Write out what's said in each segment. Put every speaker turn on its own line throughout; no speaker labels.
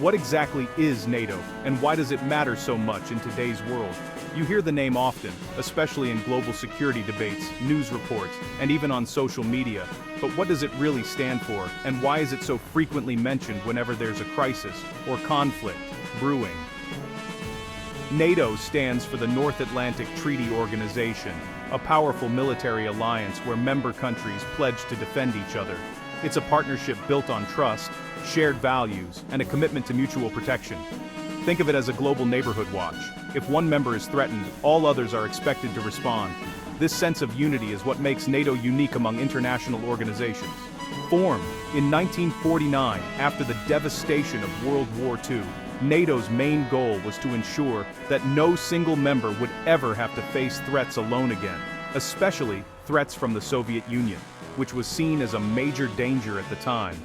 What exactly is NATO, and why does it matter so much in today's world? You hear the name often, especially in global security debates, news reports, and even on social media. But what does it really stand for, and why is it so frequently mentioned whenever there's a crisis or conflict brewing? NATO stands for the North Atlantic Treaty Organization, a powerful military alliance where member countries pledge to defend each other. It's a partnership built on trust, shared values, and a commitment to mutual protection. Think of it as a global neighborhood watch. If one member is threatened, all others are expected to respond. This sense of unity is what makes NATO unique among international organizations. Formed in 1949 after the devastation of World War II, NATO's main goal was to ensure that no single member would ever have to face threats alone again, especially threats from the Soviet Union, which was seen as a major danger at the time.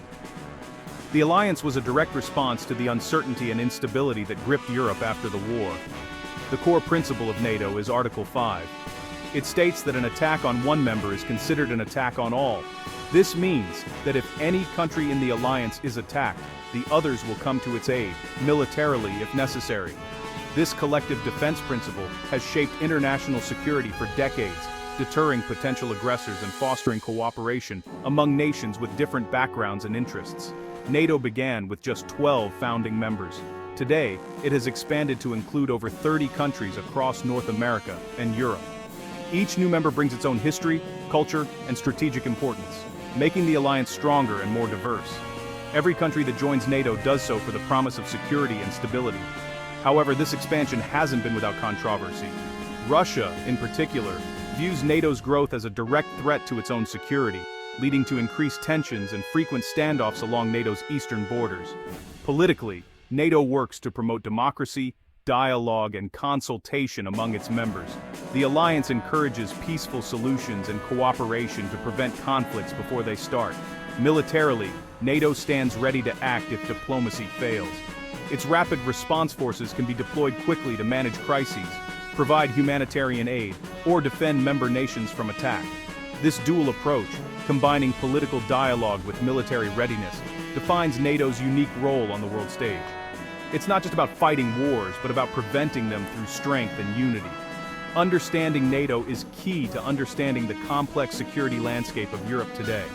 The alliance was a direct response to the uncertainty and instability that gripped Europe after the war. The core principle of NATO is Article 5. It states that an attack on one member is considered an attack on all. This means that if any country in the alliance is attacked, the others will come to its aid, militarily if necessary. This collective defense principle has shaped international security for decades, deterring potential aggressors and fostering cooperation among nations with different backgrounds and interests. NATO began with just 12 founding members. Today, it has expanded to include over 30 countries across North America and Europe. Each new member brings its own history, culture, and strategic importance, making the alliance stronger and more diverse. Every country that joins NATO does so for the promise of security and stability. However, this expansion hasn't been without controversy. Russia, in particular, views NATO's growth as a direct threat to its own security, leading to increased tensions and frequent standoffs along NATO's eastern borders. Politically, NATO works to promote democracy, dialogue, and consultation among its members. The alliance encourages peaceful solutions and cooperation to prevent conflicts before they start. Militarily, NATO stands ready to act if diplomacy fails. Its rapid response forces can be deployed quickly to manage crises, provide humanitarian aid, or defend member nations from attack. This dual approach, combining political dialogue with military readiness, defines NATO's unique role on the world stage. It's not just about fighting wars, but about preventing them through strength and unity. Understanding NATO is key to understanding the complex security landscape of Europe today.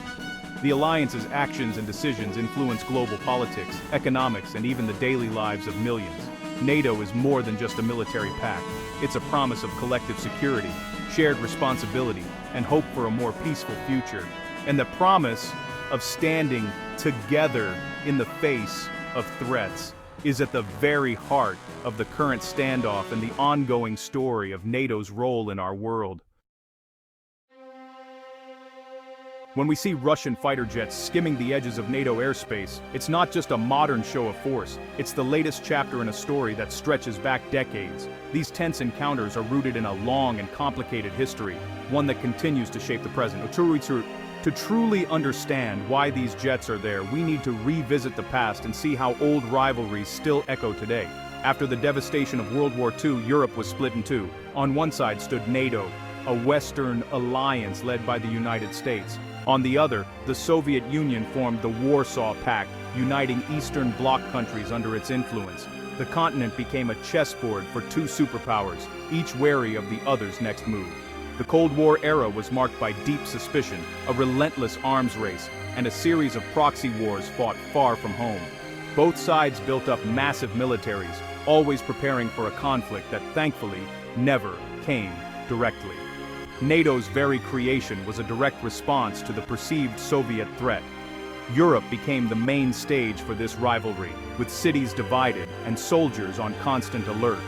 The alliance's actions and decisions influence global politics, economics, and even the daily lives of millions. NATO is more than just a military pact. It's a promise of collective security, shared responsibility, and hope for a more peaceful future. And the promise of standing together in the face of threats is at the very heart of the current standoff and the ongoing story of NATO's role in our world. When we see Russian fighter jets skimming the edges of NATO airspace, it's not just a modern show of force, it's the latest chapter in a story that stretches back decades. These tense encounters are rooted in a long and complicated history, one that continues to shape the present. To truly understand why these jets are there, we need to revisit the past and see how old rivalries still echo today. After the devastation of World War II, Europe was split in two. On one side stood NATO, a Western alliance led by the United States. On the other, the Soviet Union formed the Warsaw Pact, uniting Eastern Bloc countries under its influence. The continent became a chessboard for two superpowers, each wary of the other's next move. The Cold War era was marked by deep suspicion, a relentless arms race, and a series of proxy wars fought far from home. Both sides built up massive militaries, always preparing for a conflict that thankfully never came directly. NATO's very creation was a direct response to the perceived Soviet threat. Europe became the main stage for this rivalry, with cities divided and soldiers on constant alert.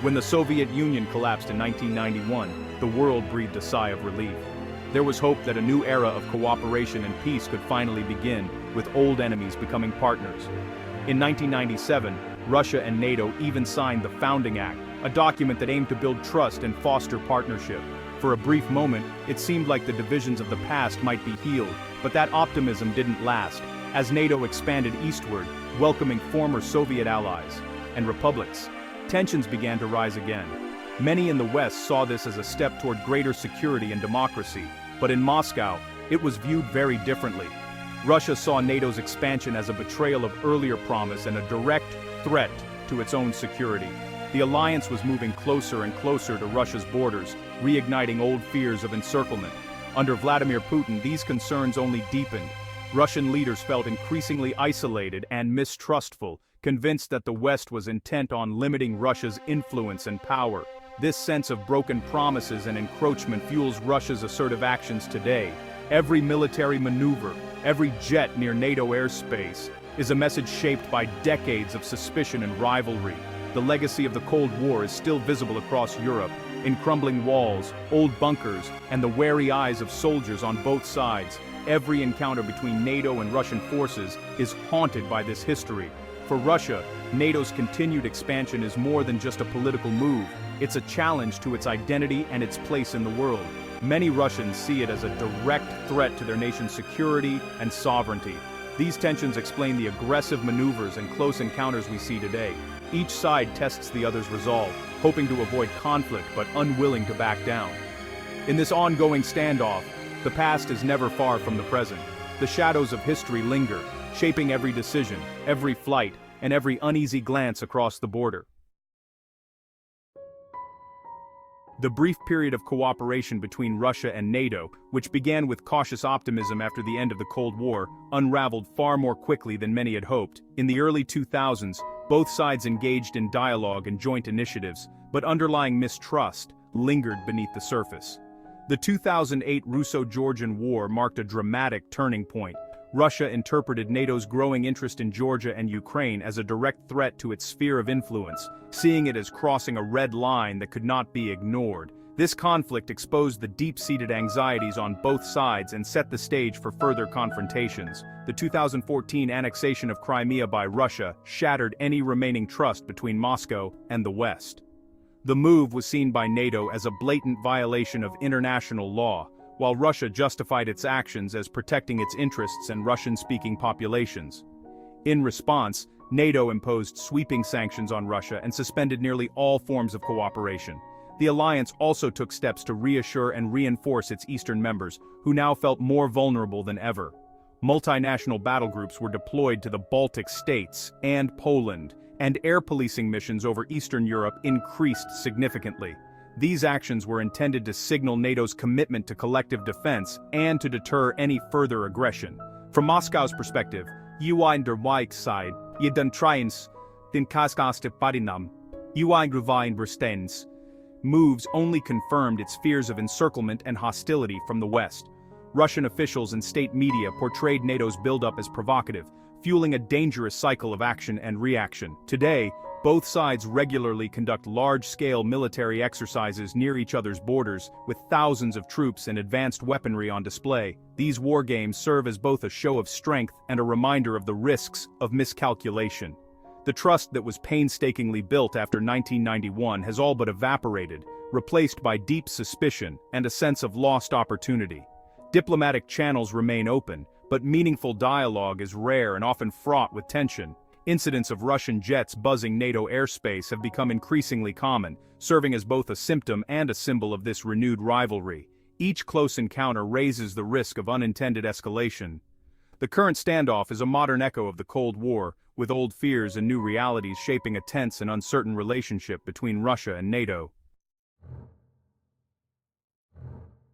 When the Soviet Union collapsed in 1991, the world breathed a sigh of relief. There was hope that a new era of cooperation and peace could finally begin, with old enemies becoming partners. In 1997, Russia and NATO even signed the Founding Act, a document that aimed to build trust and foster partnership. For a brief moment, it seemed like the divisions of the past might be healed, but that optimism didn't last, as NATO expanded eastward, welcoming former Soviet allies and republics. Tensions began to rise again. Many in the West saw this as a step toward greater security and democracy, but in Moscow, it was viewed very differently. Russia saw NATO's expansion as a betrayal of earlier promise and a direct threat to its own security. The alliance was moving closer and closer to Russia's borders, reigniting old fears of encirclement. Under Vladimir Putin, these concerns only deepened. Russian leaders felt increasingly isolated and mistrustful, convinced that the West was intent on limiting Russia's influence and power. This sense of broken promises and encroachment fuels Russia's assertive actions today. Every military maneuver, every jet near NATO airspace, is a message shaped by decades of suspicion and rivalry. The legacy of the Cold War is still visible across Europe, in crumbling walls, old bunkers, and the wary eyes of soldiers on both sides. Every encounter between NATO and Russian forces is haunted by this history. For Russia, NATO's continued expansion is more than just a political move. It's a challenge to its identity and its place in the world. Many Russians see it as a direct threat to their nation's security and sovereignty. These tensions explain the aggressive maneuvers and close encounters we see today. Each side tests the other's resolve, hoping to avoid conflict but unwilling to back down. In this ongoing standoff, the past is never far from the present. The shadows of history linger, shaping every decision, every flight, and every uneasy glance across the border. The brief period of cooperation between Russia and NATO, which began with cautious optimism after the end of the Cold War, unraveled far more quickly than many had hoped. In the early 2000s, both sides engaged in dialogue and joint initiatives, but underlying mistrust lingered beneath the surface. The 2008 Russo-Georgian War marked a dramatic turning point. Russia interpreted NATO's growing interest in Georgia and Ukraine as a direct threat to its sphere of influence, seeing it as crossing a red line that could not be ignored. This conflict exposed the deep-seated anxieties on both sides and set the stage for further confrontations. The 2014 annexation of Crimea by Russia shattered any remaining trust between Moscow and the West. The move was seen by NATO as a blatant violation of international law, while Russia justified its actions as protecting its interests and Russian-speaking populations. In response, NATO imposed sweeping sanctions on Russia and suspended nearly all forms of cooperation. The alliance also took steps to reassure and reinforce its eastern members, who now felt more vulnerable than ever. Multinational battle groups were deployed to the Baltic states and Poland, and air policing missions over Eastern Europe increased significantly. These actions were intended to signal NATO's commitment to collective defense and to deter any further aggression. From Moscow's perspective, UN der side, jeden trains, den kaskaste parinam, UN gruvain brustens. Moves only confirmed its fears of encirclement and hostility from the West. Russian officials and state media portrayed NATO's buildup as provocative, fueling a dangerous cycle of action and reaction. Today, both sides regularly conduct large-scale military exercises near each other's borders, with thousands of troops and advanced weaponry on display. These war games serve as both a show of strength and a reminder of the risks of miscalculation. The trust that was painstakingly built after 1991 has all but evaporated, replaced by deep suspicion and a sense of lost opportunity. Diplomatic channels remain open, but meaningful dialogue is rare and often fraught with tension. Incidents of Russian jets buzzing NATO airspace have become increasingly common, serving as both a symptom and a symbol of this renewed rivalry. Each close encounter raises the risk of unintended escalation. The current standoff is a modern echo of the Cold War, with old fears and new realities shaping a tense and uncertain relationship between Russia and NATO.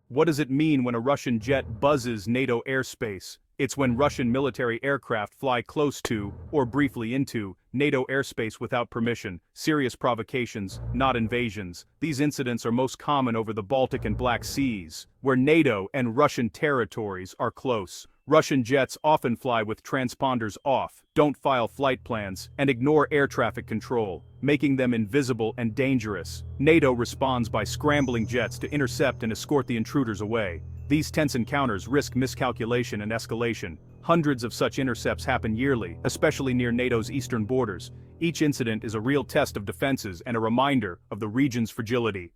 What does it mean when a Russian jet buzzes NATO airspace? It's when Russian military aircraft fly close to, or briefly into, NATO airspace without permission. Serious provocations, not invasions. These incidents are most common over the Baltic and Black Seas, where NATO and Russian territories are close. Russian jets often fly with transponders off, don't file flight plans, and ignore air traffic control, making them invisible and dangerous. NATO responds by scrambling jets to intercept and escort the intruders away. These tense encounters risk miscalculation and escalation. Hundreds of such intercepts happen yearly, especially near NATO's eastern borders. Each incident is a real test of defenses and a reminder of the region's fragility.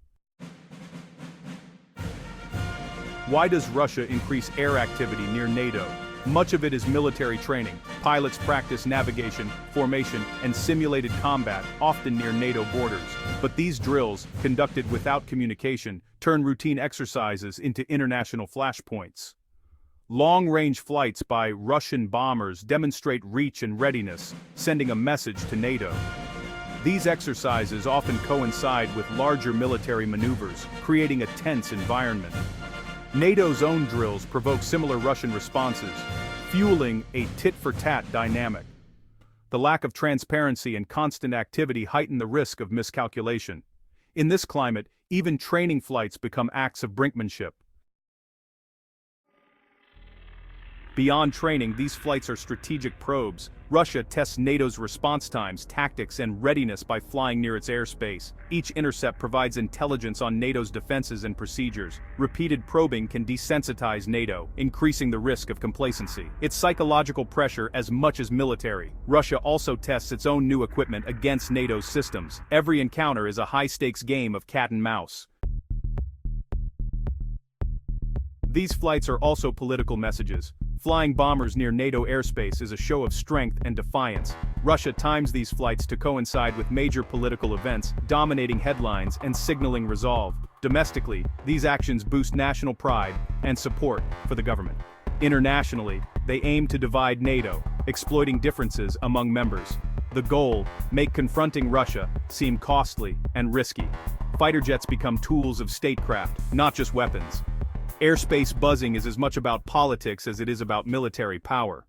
Why does Russia increase air activity near NATO? Much of it is military training. Pilots practice navigation, formation, and simulated combat, often near NATO borders. But these drills, conducted without communication, turn routine exercises into international flashpoints. Long-range flights by Russian bombers demonstrate reach and readiness, sending a message to NATO. These exercises often coincide with larger military maneuvers, creating a tense environment. NATO's own drills provoke similar Russian responses, fueling a tit-for-tat dynamic. The lack of transparency and constant activity heighten the risk of miscalculation. In this climate, even training flights become acts of brinkmanship. Beyond training, these flights are strategic probes. Russia tests NATO's response times, tactics, and readiness by flying near its airspace. Each intercept provides intelligence on NATO's defenses and procedures. Repeated probing can desensitize NATO, increasing the risk of complacency. It's psychological pressure as much as military. Russia also tests its own new equipment against NATO's systems. Every encounter is a high-stakes game of cat and mouse. These flights are also political messages. Flying bombers near NATO airspace is a show of strength and defiance. Russia times these flights to coincide with major political events, dominating headlines and signaling resolve. Domestically, these actions boost national pride and support for the government. Internationally, they aim to divide NATO, exploiting differences among members. The goal: make confronting Russia seem costly and risky. Fighter jets become tools of statecraft, not just weapons. Airspace buzzing is as much about politics as it is about military power.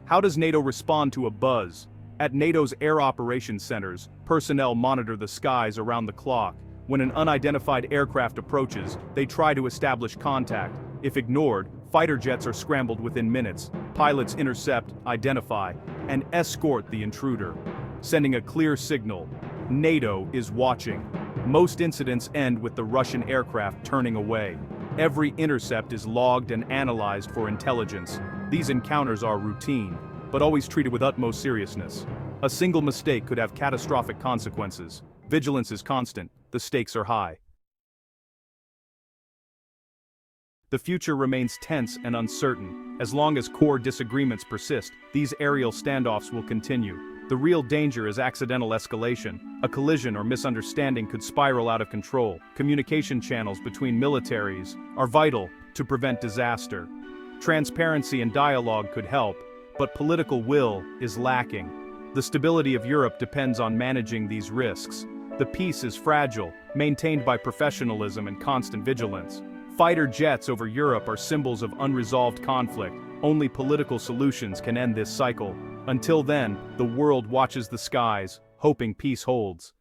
How does NATO respond to a buzz? At NATO's air operations centers, personnel monitor the skies around the clock. When an unidentified aircraft approaches, they try to establish contact. If ignored, fighter jets are scrambled within minutes. Pilots intercept, identify, and escort the intruder, sending a clear signal: NATO is watching. Most incidents end with the Russian aircraft turning away. Every intercept is logged and analyzed for intelligence. These encounters are routine, but always treated with utmost seriousness. A single mistake could have catastrophic consequences. Vigilance is constant, the stakes are high. The future remains tense and uncertain. As long as core disagreements persist, these aerial standoffs will continue. The real danger is accidental escalation. A collision or misunderstanding could spiral out of control. Communication channels between militaries are vital to prevent disaster. Transparency and dialogue could help, but political will is lacking. The stability of Europe depends on managing these risks. The peace is fragile, maintained by professionalism and constant vigilance. Fighter jets over Europe are symbols of unresolved conflict. Only political solutions can end this cycle. Until then, the world watches the skies, hoping peace holds.